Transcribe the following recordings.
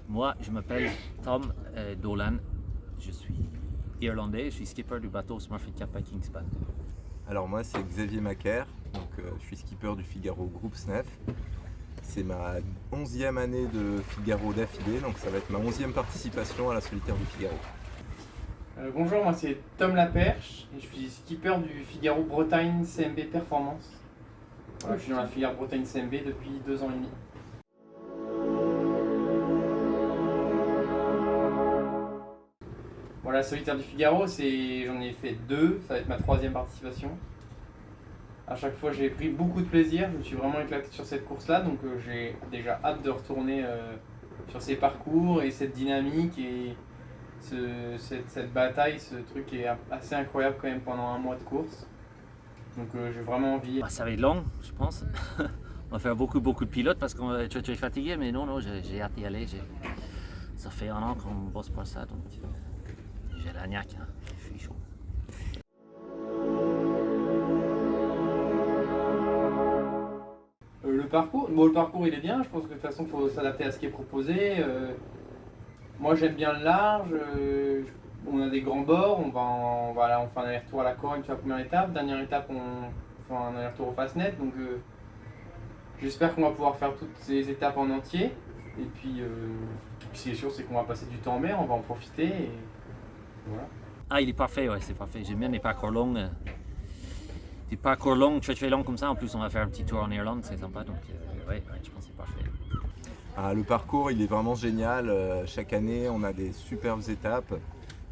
Moi, je m'appelle Tom Dolan. Je suis irlandais, je suis skipper du bateau Smurfit Kappa Kingspan. Alors moi c'est Xavier Macaire, je suis skipper du Figaro Groupe SNEF. C'est ma 11e année de Figaro d'affilée, donc ça va être ma 11e participation à la solitaire du Figaro. Bonjour, moi c'est Tom Laperche et je suis skipper du Figaro Bretagne CMB Performance. Voilà, je suis dans la filière Bretagne CMB depuis 2 ans et demi. Voilà, la solitaire du Figaro, j'en ai fait 2, ça va être ma 3e participation. À chaque fois j'ai pris beaucoup de plaisir, je me suis vraiment éclaté sur cette course-là, donc j'ai déjà hâte de retourner sur ces parcours et cette dynamique et cette bataille, ce truc est assez incroyable quand même pendant un mois de course. Donc j'ai vraiment envie. Ça va être long, je pense. On va faire beaucoup de pilotes parce qu'on va être très fatigué, mais non, j'ai hâte d'y aller. Ça fait 1 an qu'on bosse pour ça, donc j'ai la niaque, hein. Je suis chaud. Le parcours il est bien, je pense que de toute façon il faut s'adapter à ce qui est proposé. Moi j'aime bien le large, on a des grands bords, on fait un aller-retour à la Corogne sur la première étape. Dernière étape on fait un aller-retour au Fastnet, donc j'espère qu'on va pouvoir faire toutes ces étapes en entier. Et puis ce qui est sûr c'est qu'on va passer du temps en mer, on va en profiter et voilà. Ah, il est parfait, ouais, c'est parfait. J'aime bien les parcours longs. Des parcours longs, très longs comme ça. En plus, on va faire un petit tour en Irlande, c'est sympa. Donc, ouais, je pense que c'est parfait. Le parcours il est vraiment génial. Chaque année on a des superbes étapes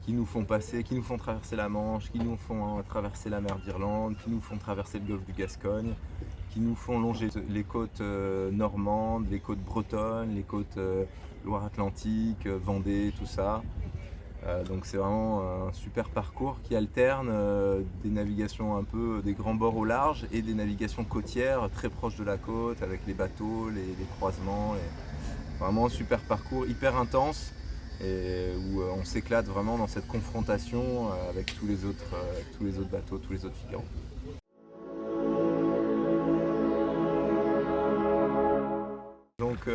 qui nous font traverser la Manche, qui nous font traverser la mer d'Irlande, qui nous font traverser le golfe du Gascogne, qui nous font longer les côtes normandes, les côtes bretonnes, les côtes Loire-Atlantique, Vendée, tout ça. Donc c'est vraiment un super parcours qui alterne des navigations un peu des grands bords au large et des navigations côtières très proches de la côte avec les bateaux, les croisements. Vraiment un super parcours hyper intense et où on s'éclate vraiment dans cette confrontation avec tous les autres bateaux, tous les autres Figaro. Donc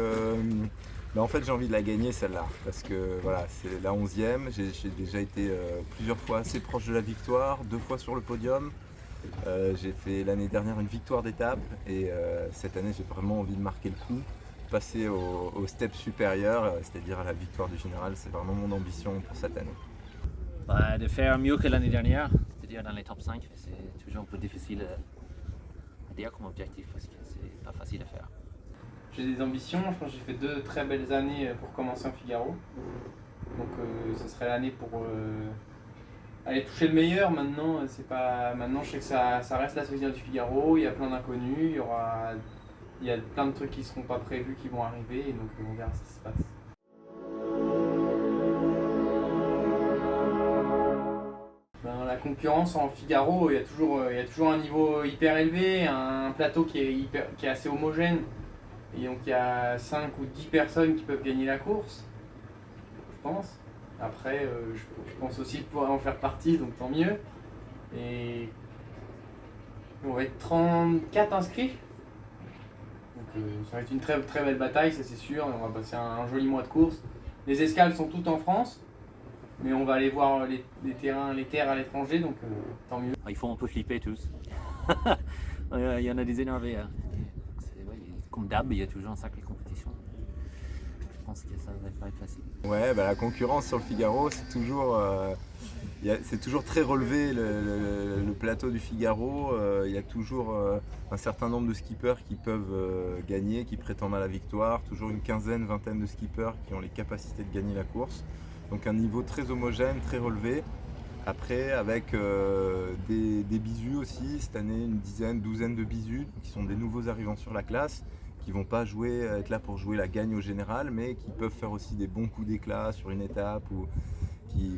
en fait j'ai envie de la gagner celle-là parce que voilà, c'est la 11e, j'ai déjà été plusieurs fois assez proche de la victoire, 2 fois sur le podium. J'ai fait l'année dernière une victoire d'étape et cette année j'ai vraiment envie de marquer le coup, passer au step supérieur, c'est-à-dire à la victoire du général. C'est vraiment mon ambition pour cette année. De faire mieux que l'année dernière, c'est-à-dire dans les top 5, c'est toujours un peu difficile à dire comme objectif parce que c'est pas facile à faire. J'ai des ambitions, je pense que j'ai fait 2 très belles années pour commencer en Figaro. Donc ce serait l'année pour aller toucher le meilleur. Maintenant, maintenant je sais que ça reste la solitaire du Figaro, il y a plein d'inconnus, il y a plein de trucs qui ne seront pas prévus qui vont arriver, et donc on verra ce qui se passe. La concurrence en Figaro, il y a toujours un niveau hyper élevé, un plateau qui est assez homogène. Et donc il y a 5 ou 10 personnes qui peuvent gagner la course, je pense. Après, je pense aussi pouvoir en faire partie, donc tant mieux. Et on va être 34 inscrits. Donc ça va être une très belle bataille, ça c'est sûr. Et on va passer un joli mois de course. Les escales sont toutes en France, mais on va aller voir les terres à l'étranger, donc tant mieux. Ils font un peu flipper tous. Il y en a des énervés. Hein. Comme d'hab, il y a toujours une sacrée compétition. Je pense que ça ne va pas être facile. Ouais, la concurrence sur le Figaro, c'est toujours très relevé le plateau du Figaro. Il y a toujours un certain nombre de skippers qui peuvent gagner, qui prétendent à la victoire. Toujours une quinzaine, vingtaine de skippers qui ont les capacités de gagner la course. Donc un niveau très homogène, très relevé. Après, avec des bisus aussi, cette année une dizaine, douzaine de bisus qui sont des nouveaux arrivants sur la classe, qui ne vont pas être là pour jouer la gagne au général, mais qui peuvent faire aussi des bons coups d'éclat sur une étape, ou qui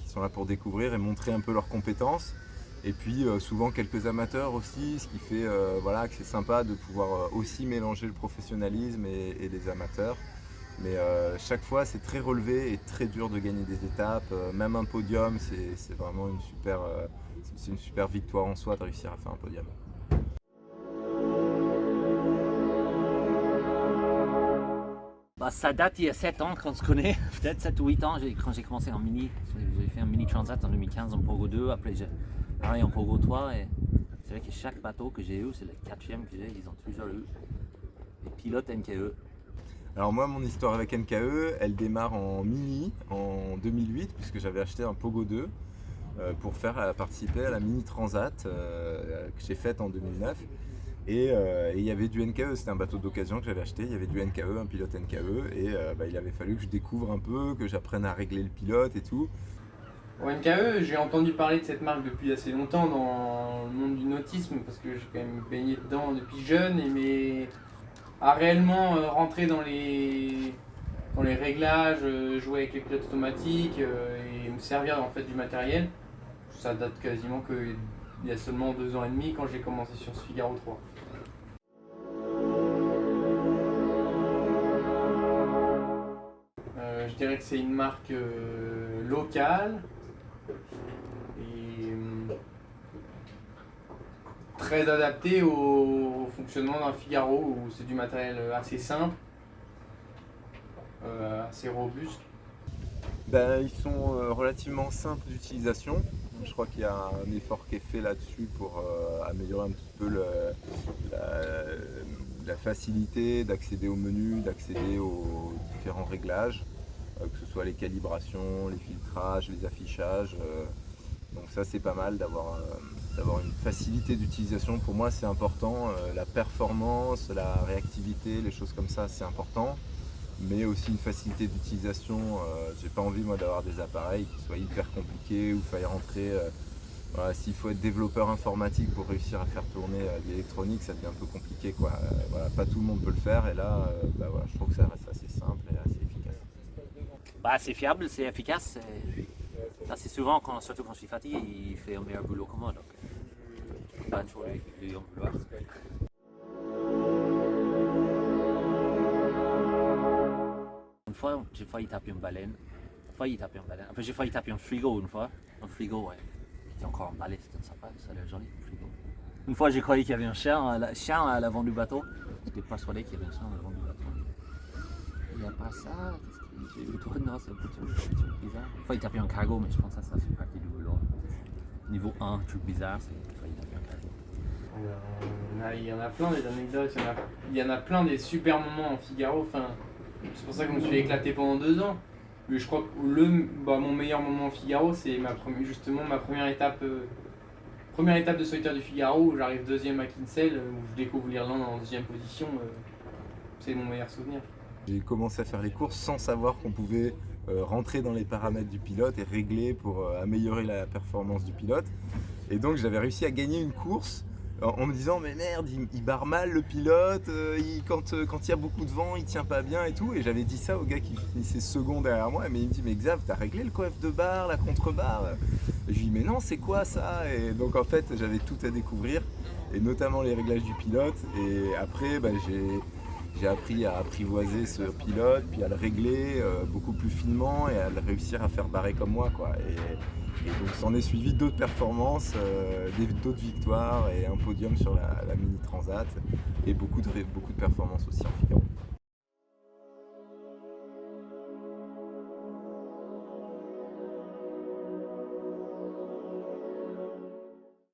sont là pour découvrir et montrer un peu leurs compétences. Et puis souvent quelques amateurs aussi, ce qui fait que c'est sympa de pouvoir aussi mélanger le professionnalisme et les amateurs. Mais chaque fois c'est très relevé et très dur de gagner des étapes. Même un podium, c'est vraiment une super victoire en soi de réussir à faire un podium. Bah, ça date il y a 7 ans qu'on se connaît, peut-être 7 ou 8 ans quand j'ai commencé en mini. J'ai fait un mini transat en 2015 en Pogo 2, après j'ai pareil en Pogo 3 et c'est vrai que chaque bateau que j'ai eu, c'est le 4e que j'ai, ils ont toujours eu des pilotes NKE. Alors moi, mon histoire avec NKE, elle démarre en mini en 2008 puisque j'avais acheté un Pogo 2 pour participer à la mini transat que j'ai faite en 2009. Et il y avait du NKE, c'était un bateau d'occasion que j'avais acheté, il y avait du NKE, un pilote NKE, et il avait fallu que je découvre un peu, que j'apprenne à régler le pilote et tout. Au NKE, j'ai entendu parler de cette marque depuis assez longtemps dans le monde du nautisme, parce que j'ai quand même baigné dedans depuis jeune, mais à réellement rentrer dans les réglages, jouer avec les pilotes automatiques et me servir en fait du matériel, ça date quasiment il y a seulement 2 ans et demi quand j'ai commencé sur ce Figaro 3. Je dirais que c'est une marque locale et très adaptée au fonctionnement d'un Figaro où c'est du matériel assez simple, assez robuste. Ils sont relativement simples d'utilisation. Je crois qu'il y a un effort qui est fait là-dessus pour améliorer un petit peu la facilité d'accéder au menu, d'accéder aux différents réglages, que ce soit les calibrations, les filtrages, les affichages. Donc ça c'est pas mal d'avoir une facilité d'utilisation. Pour moi c'est important, la performance, la réactivité, les choses comme ça c'est important. Mais aussi une facilité d'utilisation. J'ai pas envie moi d'avoir des appareils qui soient hyper compliqués où il faille rentrer. S'il faut être développeur informatique pour réussir à faire tourner de l'électronique, ça devient un peu compliqué quoi. Pas tout le monde peut le faire et là, je trouve que ça reste assez simple et assez efficace. Bah, c'est fiable, c'est efficace. Là, c'est souvent, surtout quand je suis fatigué, il fait un meilleur boulot que moi. Donc, pas toujours lui en vouloir. Une fois, j'ai failli taper une baleine. Après, j'ai failli taper un frigo une fois. Un frigo, ouais. C'était encore en balai, c'était sympa, ça a l'air joli, un frigo. Une fois, j'ai croyé qu'il y avait un chien à l'avant du bateau. J'étais persuadé qu'il y avait un chien à l'avant du bateau. Il n'y a pas ça. Qu'est-ce que j'ai vu? Non, c'est un peu bizarre. Une fois, il tapait un cargo, mais je pense que ça fait partie du boulot. Niveau 1, truc bizarre, c'est qu'il fallait taper un cargo. Il y en a plein des anecdotes, il y en a plein des super moments en Figaro. Enfin, c'est pour ça que je me suis éclaté pendant 2 ans. Mais je crois que mon meilleur moment en Figaro, c'est ma première étape de solitaire du Figaro où j'arrive 2e à Kinsale, où je découvre l'Irlande en 2e position. C'est mon meilleur souvenir. J'ai commencé à faire les courses sans savoir qu'on pouvait rentrer dans les paramètres du pilote et régler pour améliorer la performance du pilote. Et donc j'avais réussi à gagner une course en me disant mais merde, il barre mal le pilote, quand il y a beaucoup de vent il tient pas bien et tout. Et j'avais dit ça au gars qui finissait second derrière moi, mais il me dit mais Xav, t'as réglé le coef de barre, la contre-barre? Et je lui dis mais non, c'est quoi ça? Et donc en fait j'avais tout à découvrir et notamment les réglages du pilote. Et après j'ai appris à apprivoiser ce pilote, puis à le régler beaucoup plus finement et à le réussir à faire barrer comme moi quoi. Et donc s'en est suivi d'autres performances, d'autres victoires et un podium sur la mini transat et beaucoup de performances aussi en Figaro.